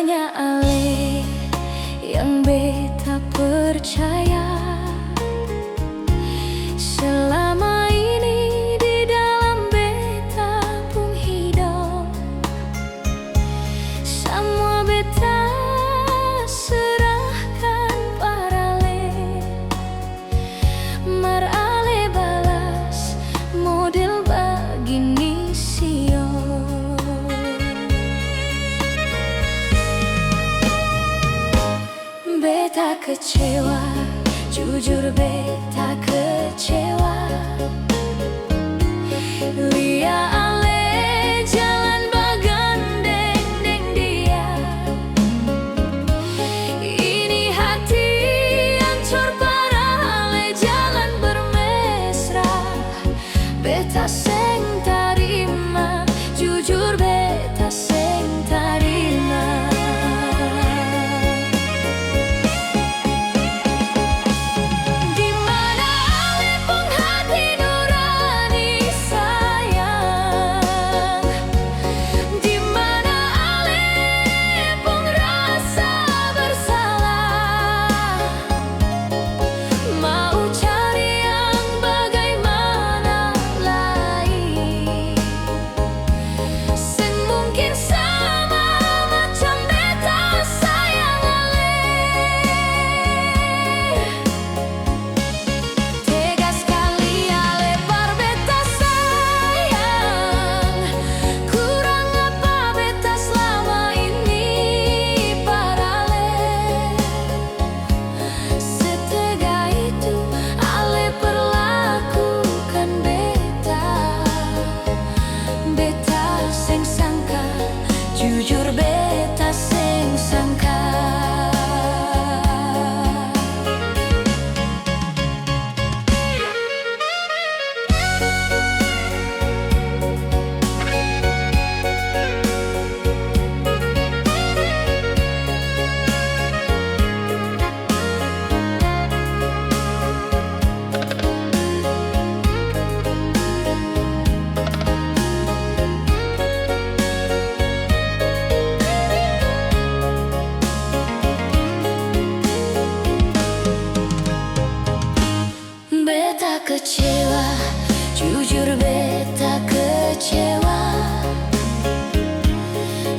hanya ale yang beta percaya. Selama ini di dalam beta pun hidup, semua beta serahkan parale. Mar ale balas model begini sio. Beta kecewa, jujur beta kecewa. Lia ale jalan bagandeng deng dia. Ini hati hancur parah ale jalan bermesra. Beta seng tarima, jujur beta seng tarima. Jujur beta seng sangka. Beta kecewa, jujur beta kecewa.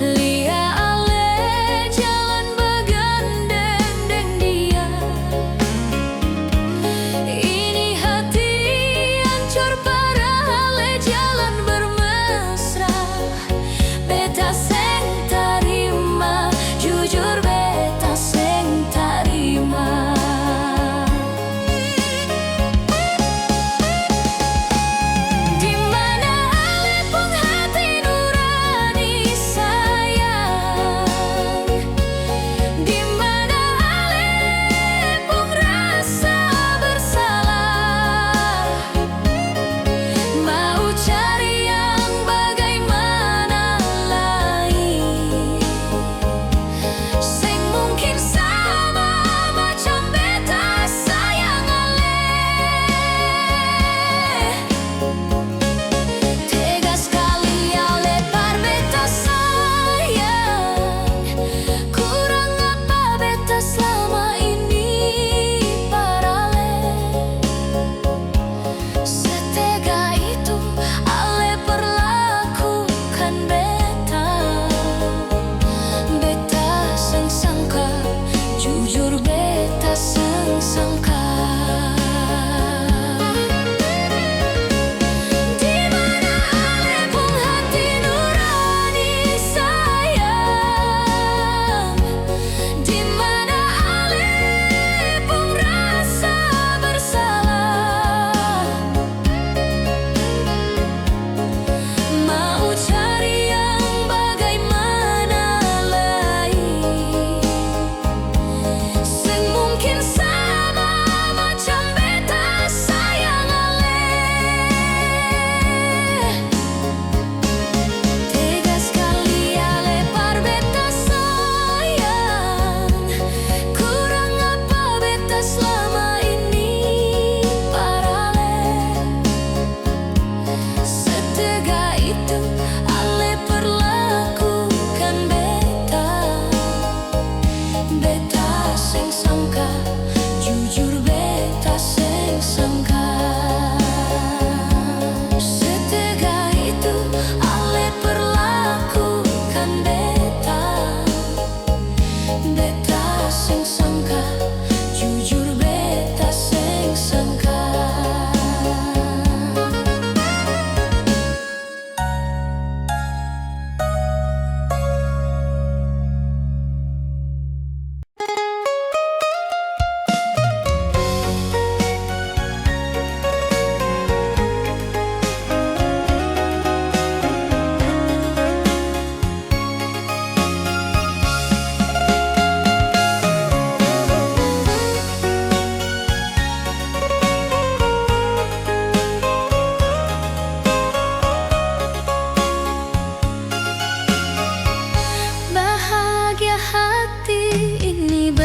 Lia ale jalan bagandeng deng dia. Ini hati hancur parah ale jalan bermesra. Beta seng tarima, jujur beta seng tarima. Dimana ale pun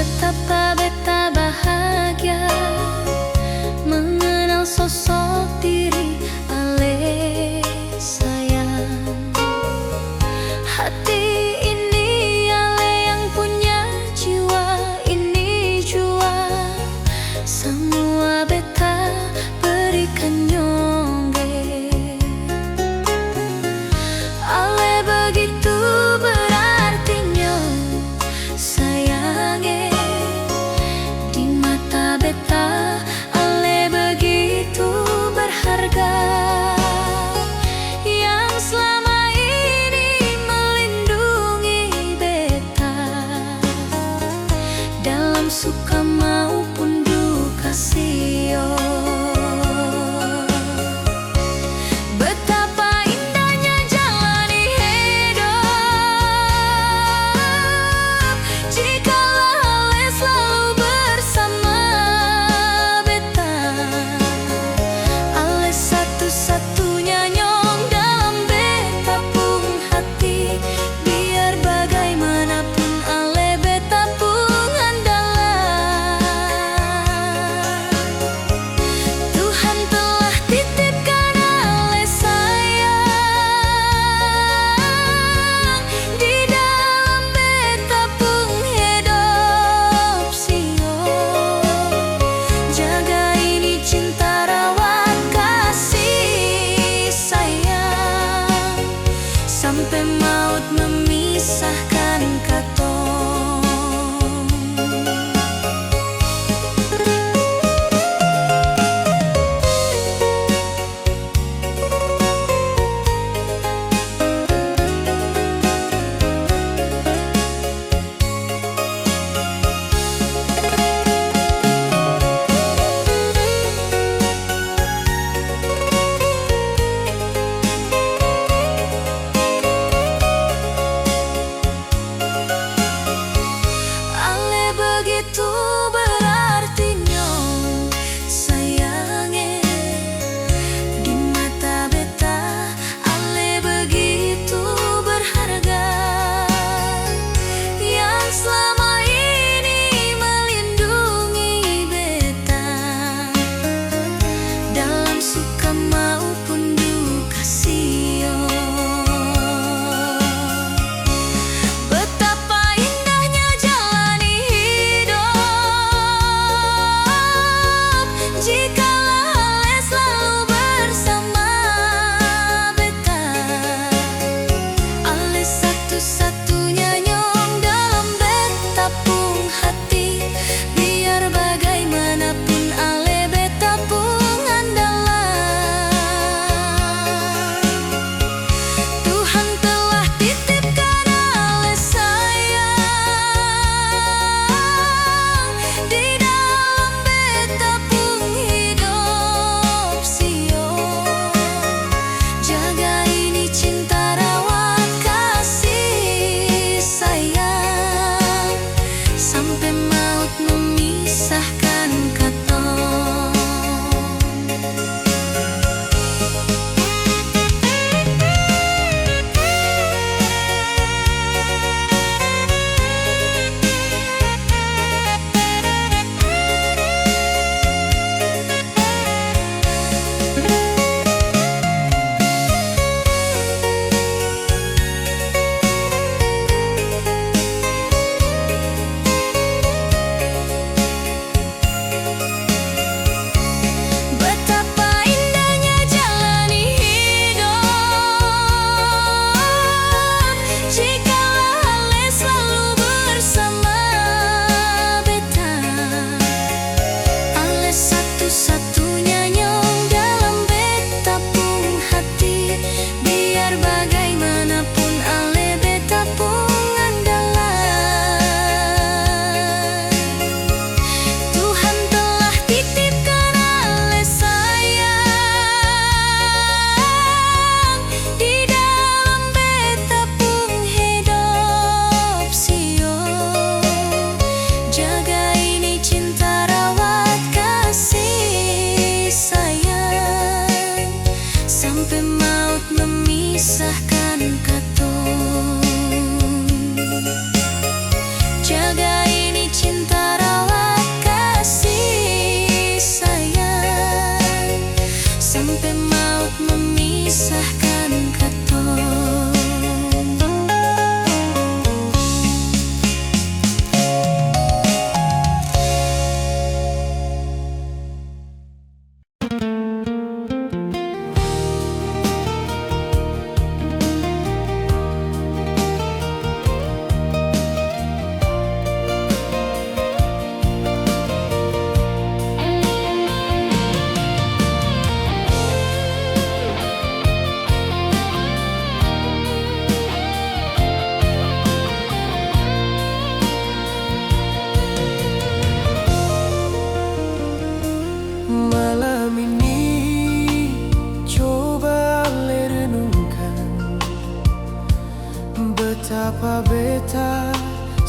Betapa beta bahagia mengenal sosok diri Ale sayang. Hati ini Ale yang punya, jiwa ini jua semua beta berikan nyongge. Ale begitu berarti nyong sayange. Di mata beta Ale begitu berharga, yang selama ini melindungi beta dalam suka maupun duka sio. Betapa indahnya jalani hidup jikalau Ale selalu bersama beta. Ale satu-satunya nyong dalam beta pung hati, biar bagaimanapun Ale beta pung andalan.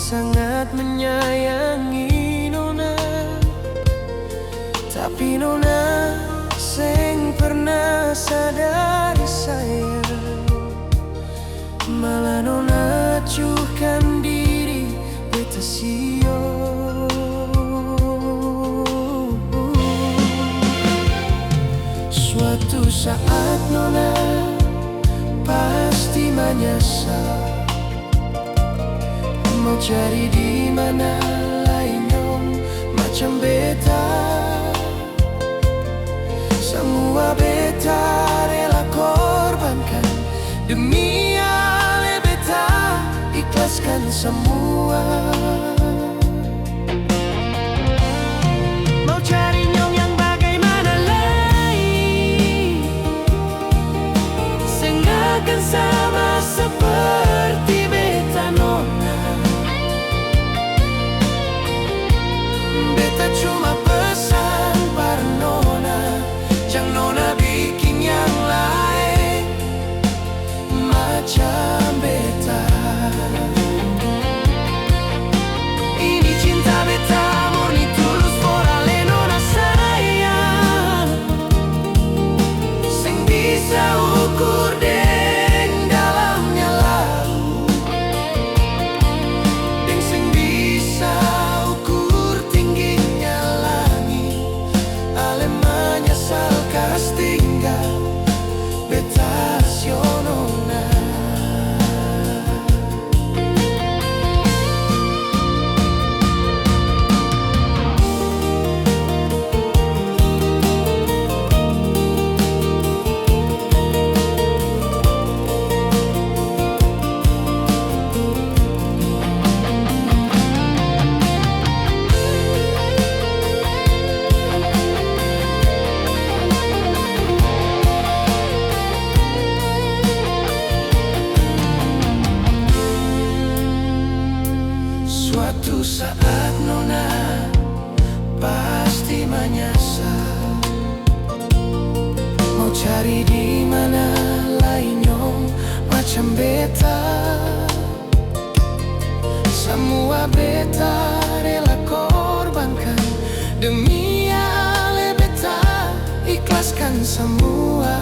sangat menyayangi Nona, tapi Nona sing pernah sadari sayang, malah Nona acuhkan diri beta sio. Suatu saat Nona pasti menyesal, mau cari di mana lain dong macam beta. Semua beta rela korbankan demi ale beta ikhlaskan semua. Mau cari nyong yang bagaimana lain, sing akan sama seperti beta Nona. Beta cuma pesan par Nona, jangan Nona bikin yang lain macam beta. Ini cinta beta murni tulus for ale Nona sayang, sing bisa ukur deng dalamnya laut, deng sing bisa ukur tingginya langit. Ale menyesal kas tinggal beta sio Nona. Suatu saat Nona pasti menyesal, mau cari di mana lain nyong macam beta. Semua beta rela korbankan demi ale beta ikhlaskan semua.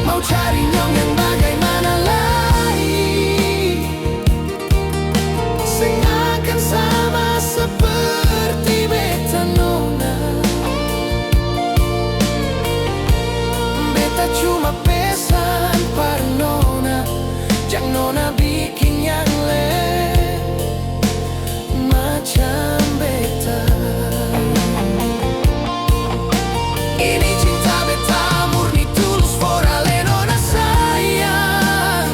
Mau cari nyong yang bagaimana lain, sing akan sama seperti beta Nona. Beta cuma pesan par Nona, jangan Nona bikin yang lain macam beta. Ini cinta beta murni tulus for ale Nona sayang,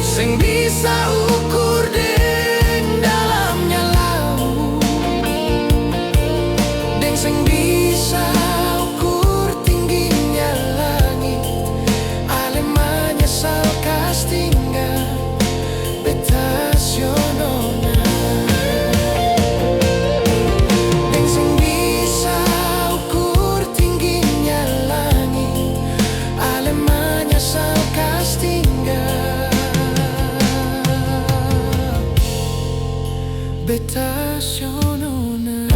sing bisa ukur deng dalamnya laut, deng sing bisa ukur tingginya langit. Ale menyesal kas tinggal beta sio Nona, deng sing bisa ukur tingginya langit. Ale menyesal kas tinggal beta sio Nona.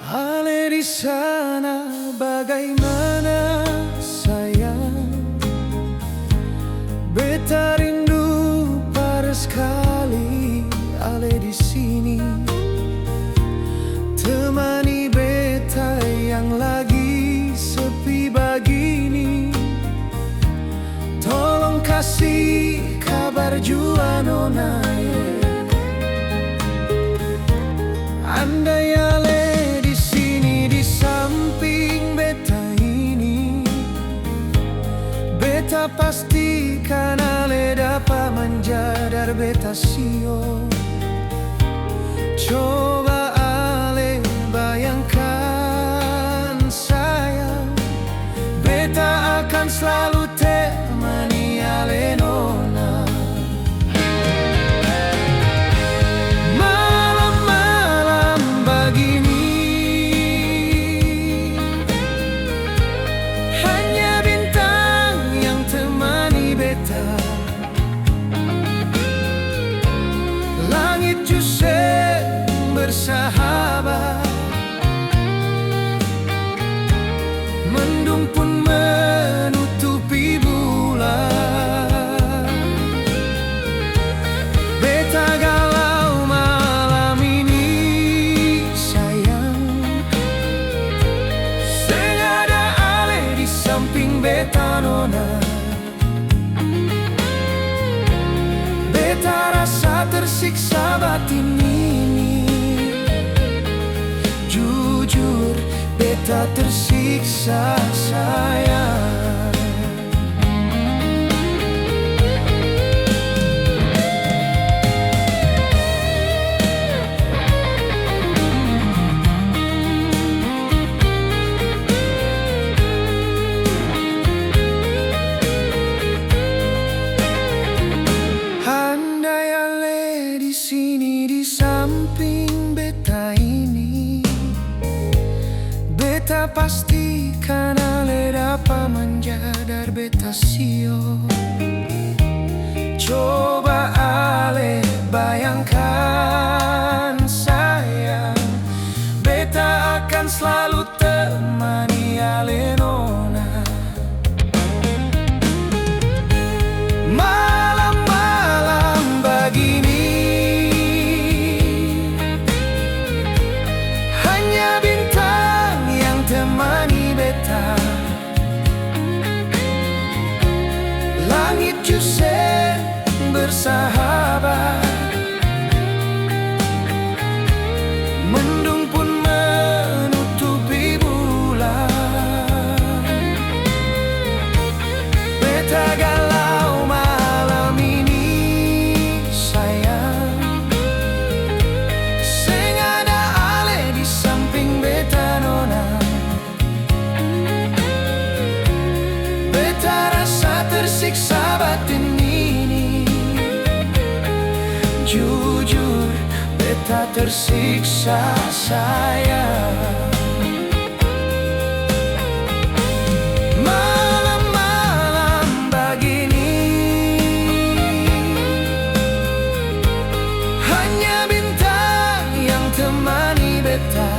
Ale di sana bagaimana sayang, beta rindu pada sekali. Ale di sini temani beta yang lagi sepi begini. Tolong kasih kabar jua Nona, Beta pastikan ale dapat menjadar beta sio. Coba ale bayangkan sayang, beta akan selalu temani ale nona. Malam-malam begini hanya bintang yang temani beta. Langit justru bersahabat, mendung pun menutupi bulan. Beta galau malam ini sayang, sengaja ale di samping beta nona. Beta rasa tersiksa batin ini, jujur beta tersiksa sayang. Andai ale di sini di samping beta ini, beta pastikan ale dapat menjadar beta sio. Coba ale bayangkan sayang, beta akan selalu temani ale nona. Malam-malam begini hanya bintang yang temani beta. Langit justru bersahabat, mendung pun menutupi bulan. Beta galau malam ini sayang, sengaja ale di samping beta nona. Beta rasa tersiksa batin ini, jujur beta tersiksa sayang. Malam-malam begini hanya bintang yang temani beta.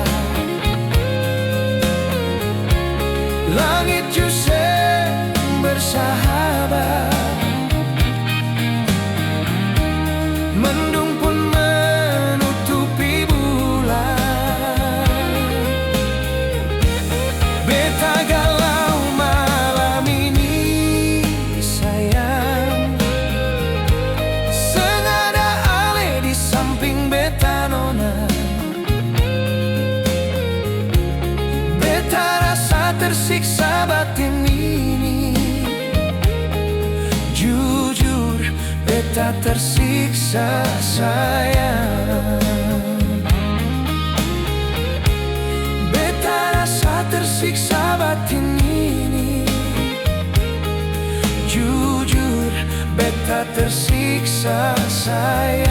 Langit justru bersahabat, mendung pun menutupi bulan. Beta galau malam ini sayang, sengaja ale di samping beta nona. Beta rasa tersiksa batin ini, jujur beta tersiksa sayang. Beta rasa tersiksa batin ini, jujur beta tersiksa sayang.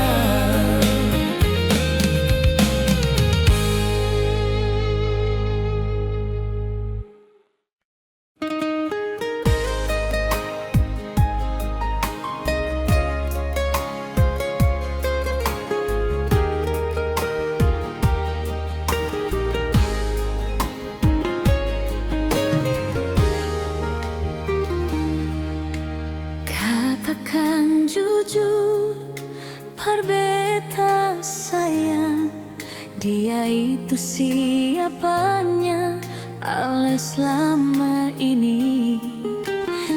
Katakan jujur, perbeta sayang, dia itu siapanya ale selama ini.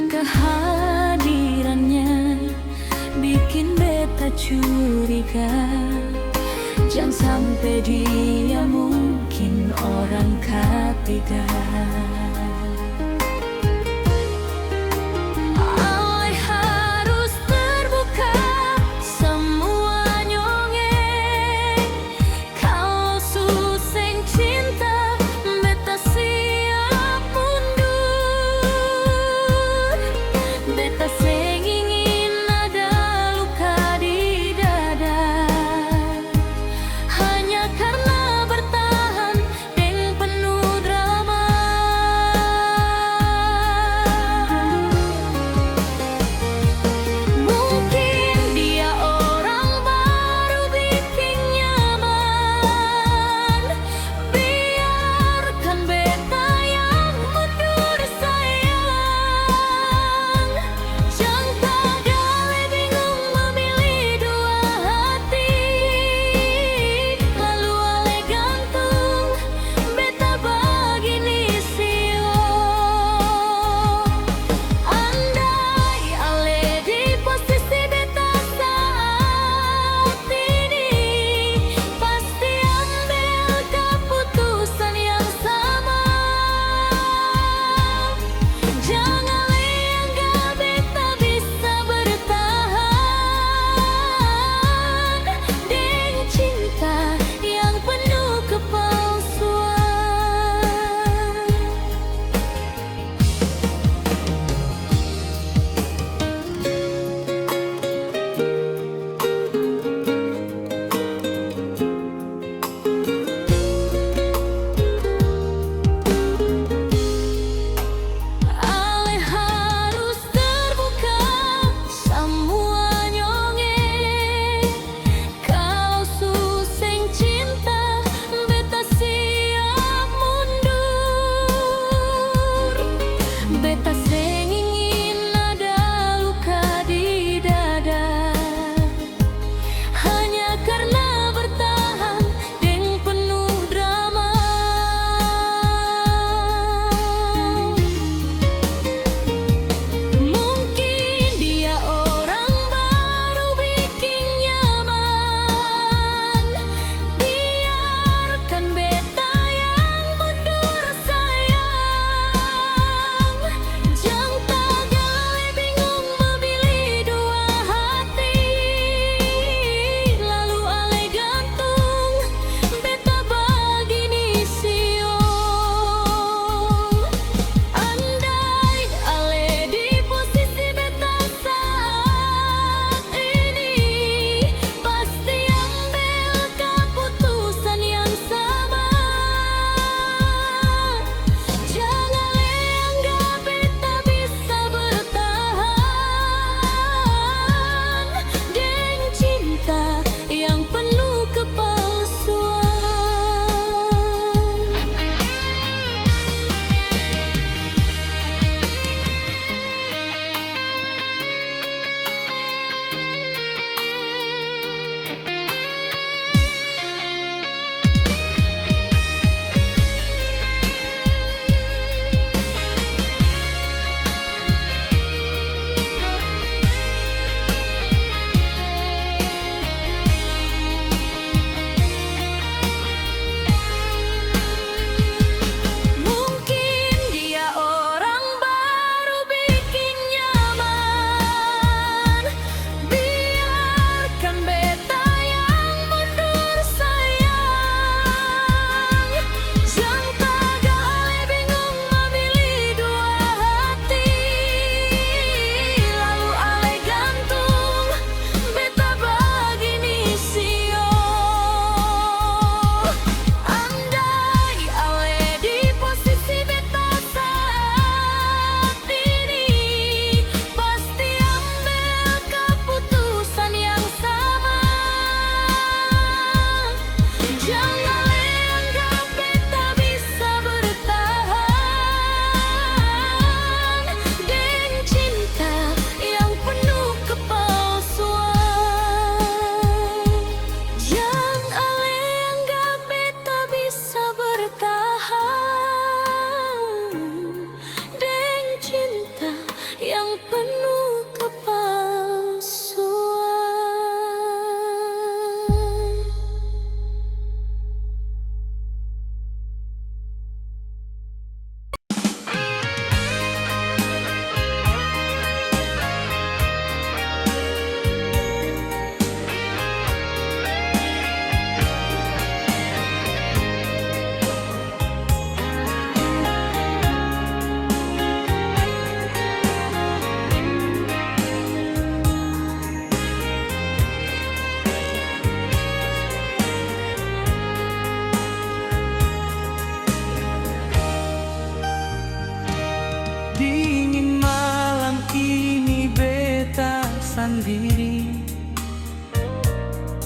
Kehadirannya bikin beta curiga, jangan sampai dia mungkin orang ketiga.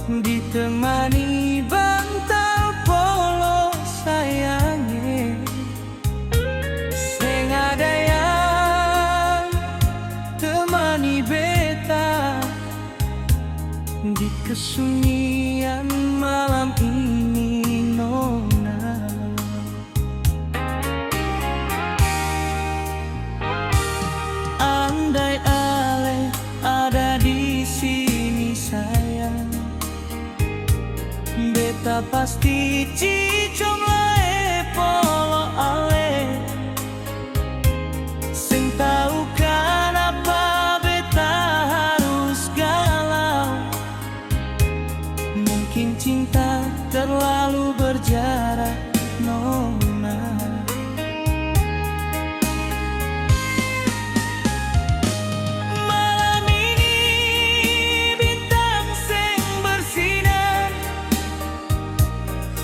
ditemani bantal polo sayange, sing ada yang temani beta di kesunyian malam ini, nona. Andai Ale ada di sini sayang, beta pasti cicong lae polo Ale, sing tau kenapa beta harus galau. Mungkin cinta terlalu berjarak, nona. Malam ini bintang sing bersinar,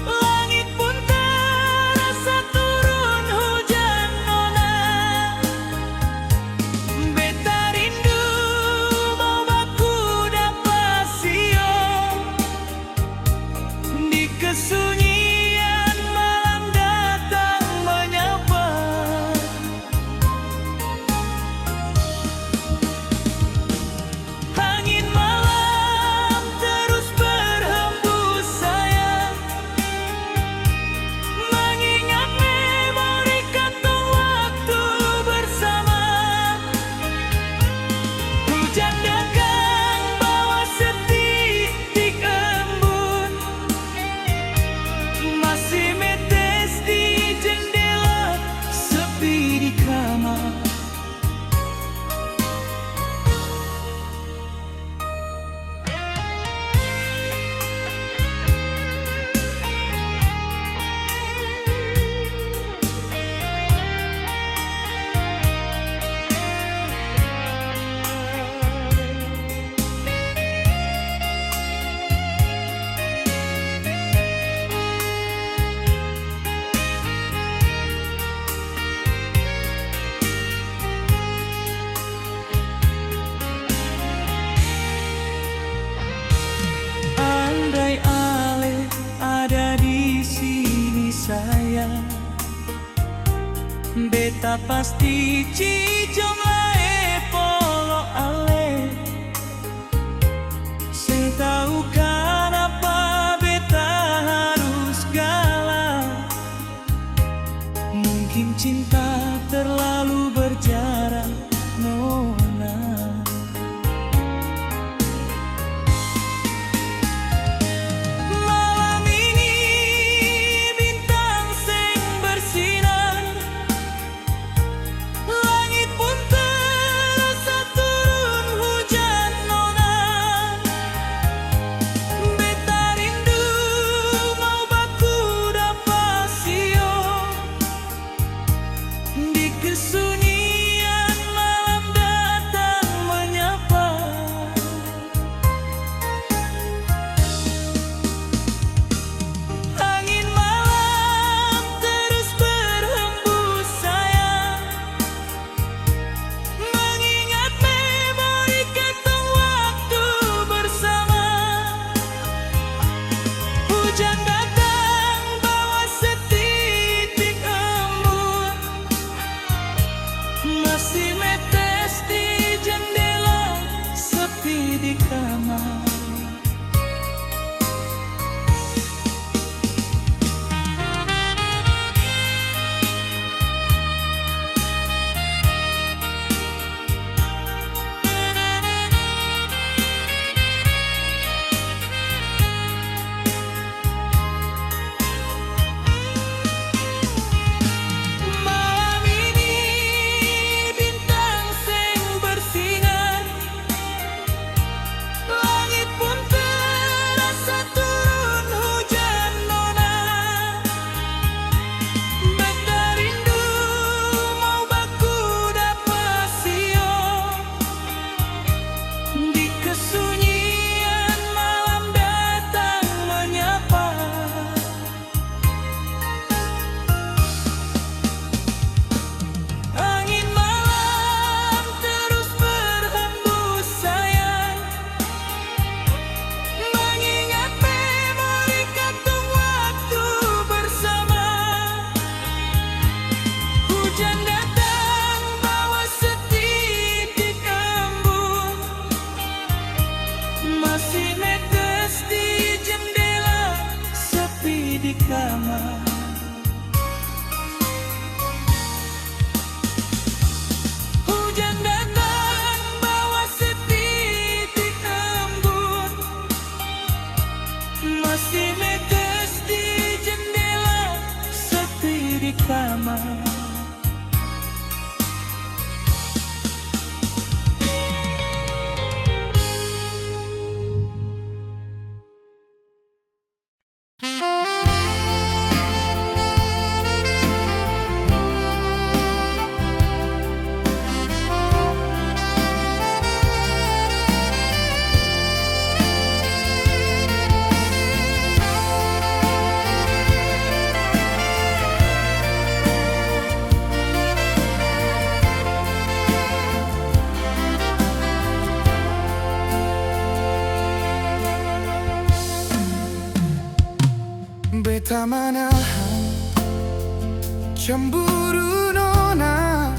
langit pun terasa turun hujan, nona. Beta rindu mau baku dapat sio di kesunyian malam datang menyapa. Angin malam terus berhembus sayang, mengingat memori katong waktu bersama. Hujan dagang bawa setitik embun, masih metes di jendela sepi di kamar. Andai Ale ada di sini sayang, beta pasti cicong lae polo Ale, sing tau kenapa beta harus galau. Mungkin cinta terlalu berjarak, nona. Malam ini bintang sing bersinar, langit pun terasa turun hujan, nona. Beta rindu mau baku dapat sio di kesunyian malam datang menyapa. Angin malam terus berhembus sayang, mengingat memori katong waktu bersama. Hujan datang bawa setitik embun, masih metes di jendela sepi di kamar. masih netes di jendela, sepi di kamar. Beta menahan cemburu nona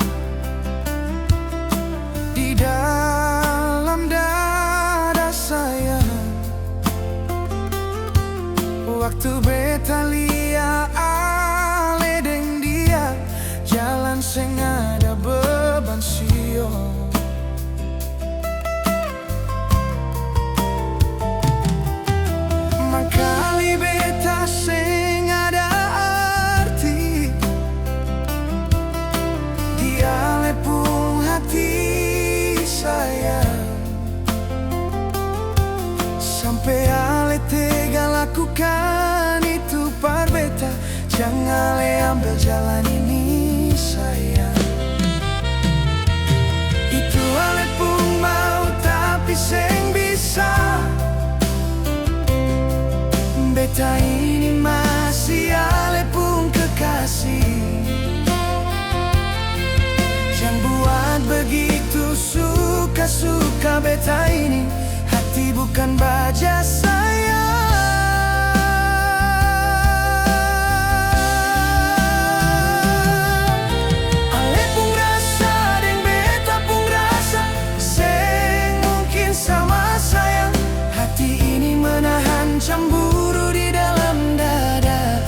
di dalam dada saya. Waktu beta lia ale deng dia, jalan sing ada beban sio. Mangkali beta sing ada arti, dia lepung hati saya. Sampai ale tega lakukan itu par beta, jangan ale ambil jalan ini sayang. Itu ale pun mau tapi seng bisa. Beta ini masih ale pun kekasih. Jangan buat begitu suka-suka beta ini, hati bukan baja saya. Ale pun rasa deng beta pun rasa, seng mungkin sama sayang. Hati ini menahan cemburu di dalam dada.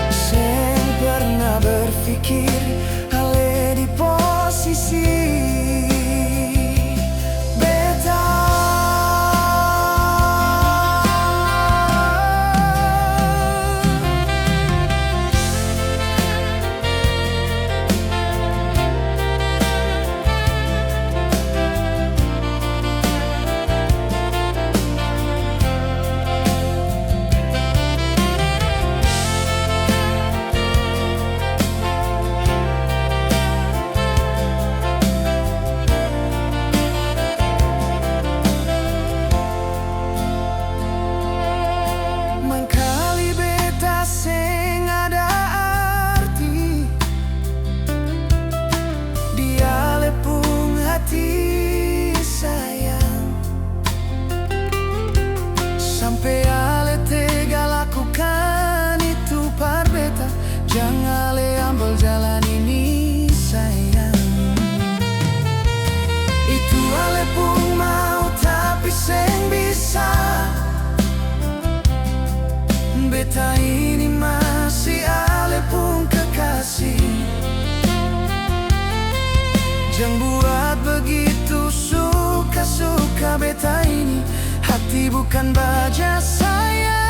Seng pernah berpikir ale di posisi beta. Mangkali beta seng ada arti, dia lepung hati sayang. Sampai ale tega lakukan itu par beta, jangan ale ambil jalan ini sayang. Itu ale pun mau tapi seng bisa. Beta ini masih ale pun kekasih. Jangan buat begitu suka-suka beta ini, hati bukan baja saya.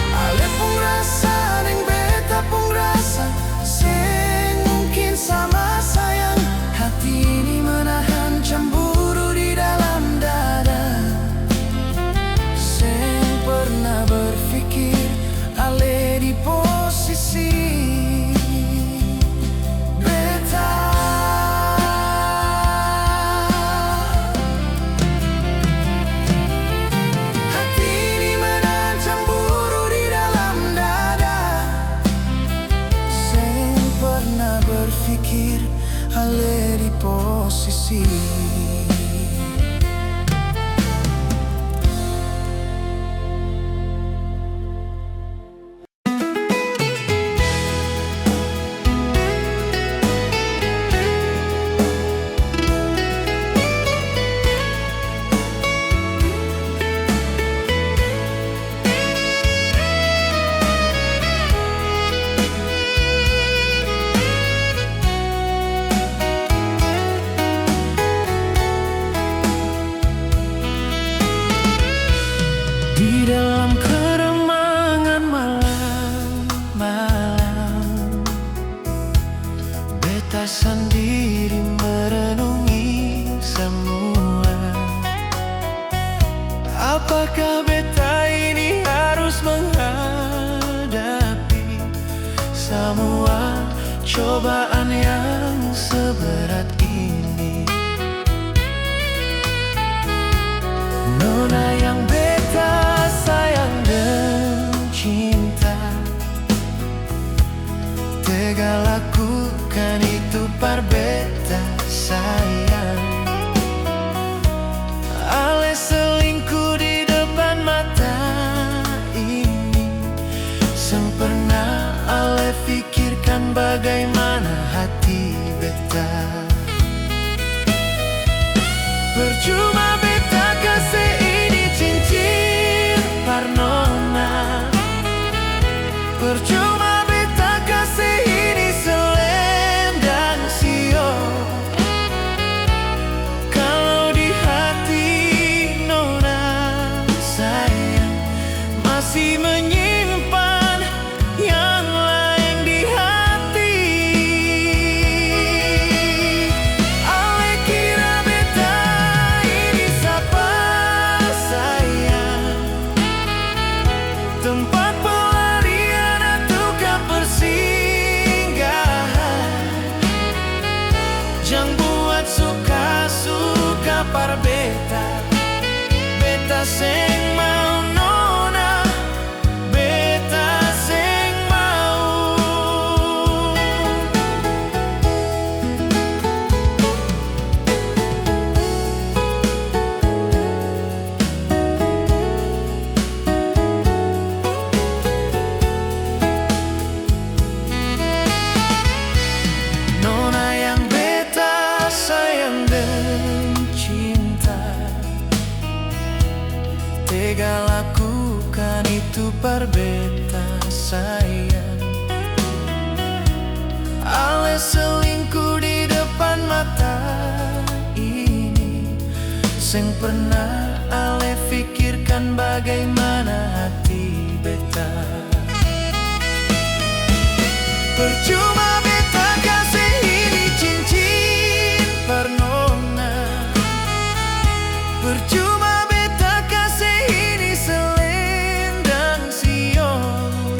Ale pun rasa deng beta pun rasa, seng mungkin sama sayang. Hati ini menahan cemburu di dalam dada. Seng pernah berpikir ale di posisi beta. sing mau nona, beta sing mau. Nona yang beta sayang dan cinta, tega lakukan itu par beta sayang. Ale selingkuh di depan mata ini, sing pernah ale pikirkan bagaimana hati beta. Percuma beta kasih ini cincin par nona, percuma beta kasih ini selendang siong,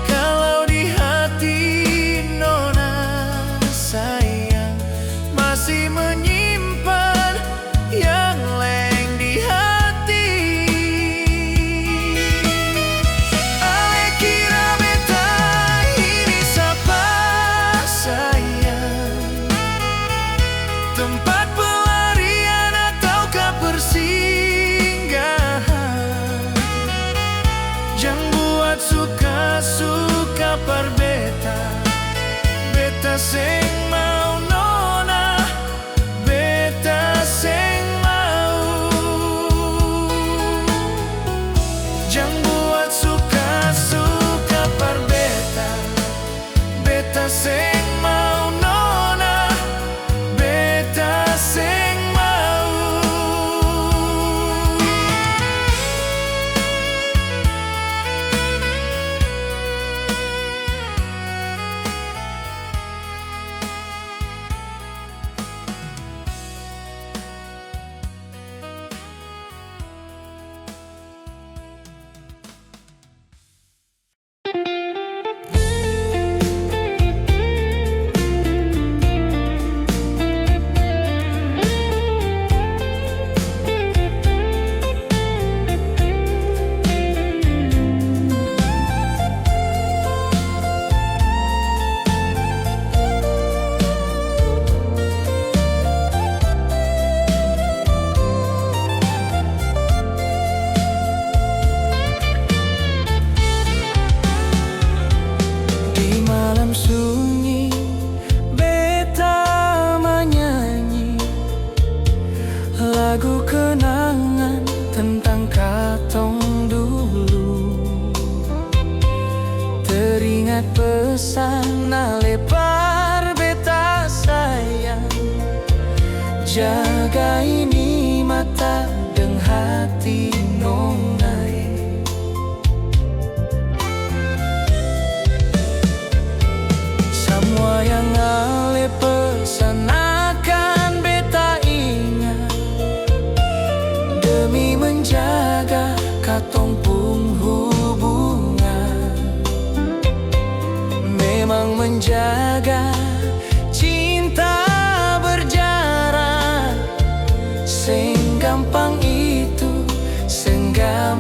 kalau di hati nona sayang masih menyimpan yang lain di hati. Ale kira beta ini siapa sayang, tempat pelarian ataukah persinggahan, yang buat suka-suka par beta. Beta sing mau nona, beta sing mau. Yang buat suka-suka par beta. Beta sing mau nona, beta sing mau. Di malam sunyi beta menyanyi lagu kenangan tentang katong dulu. Teringat pesan ale par beta sayang, jaga ini mata deng hati nonai. Semua yang ale pesan akan beta ingat, demi menjaga katong pung hubungan. Memang menjaga cinta berjarak, sing gampang itu, sing gampang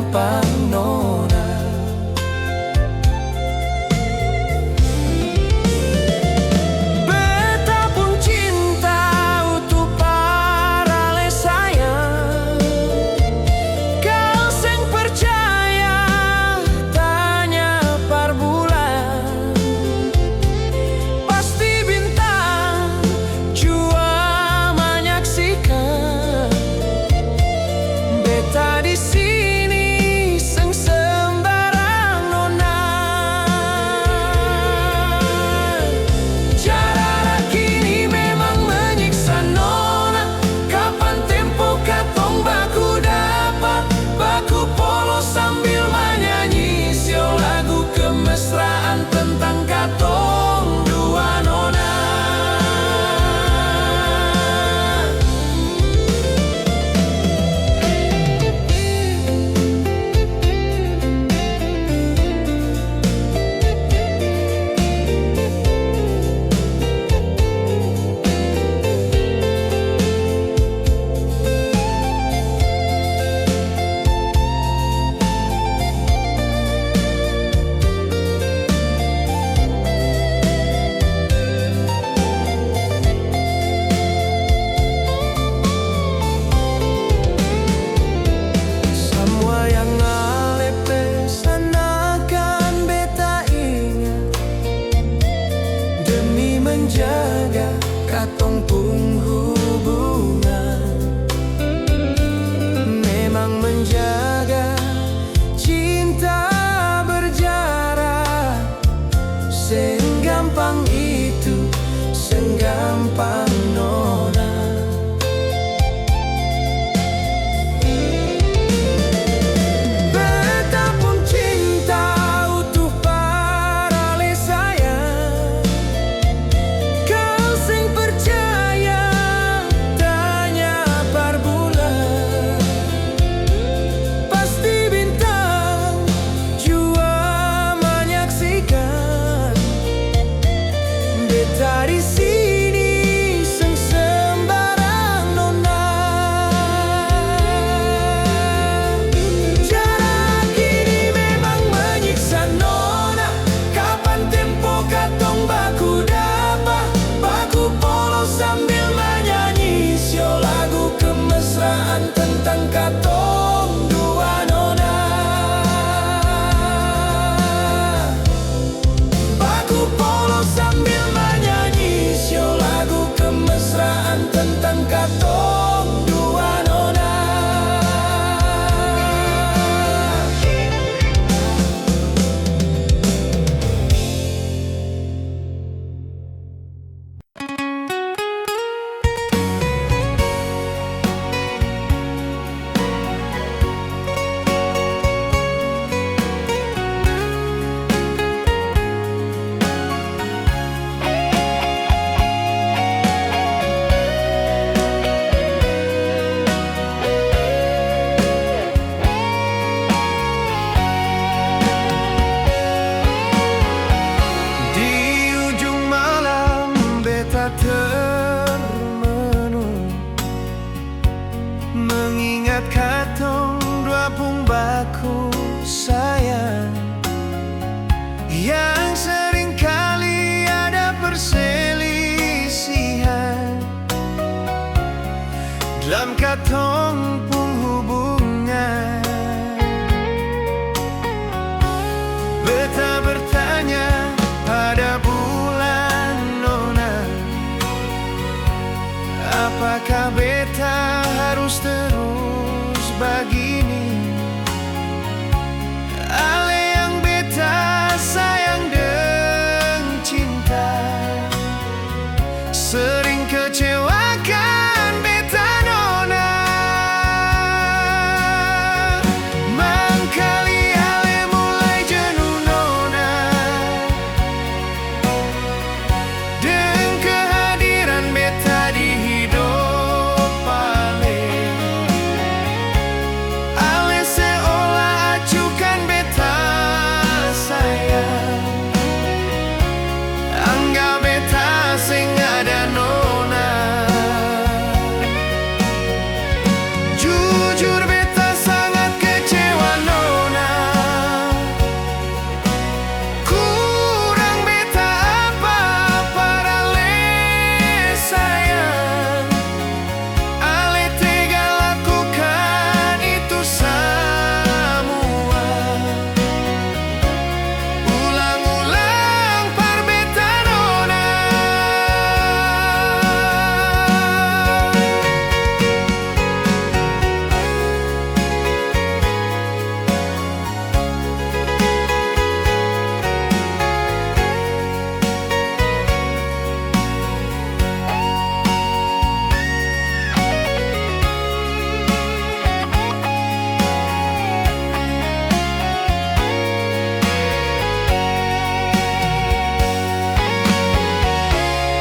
dalam katong penghubungan. Beta bertanya pada bulan nona, apakah beta harus terus begini? Ale yang beta sayang dan cinta sering kecewakan beta nona. Mangkali ale mulai jenuh nona dengan kehadiran beta di hidup ale. Ale seolah acukan beta sayang, anggap beta sing ada nona. Jujur beta sangat kecewa nona, kurang beta apa para le sayang. Ale tega lakukan itu semua, ulang-ulang par beta nona.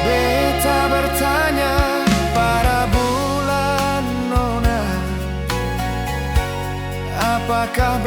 Beta bertanya pada bulan nona, apakah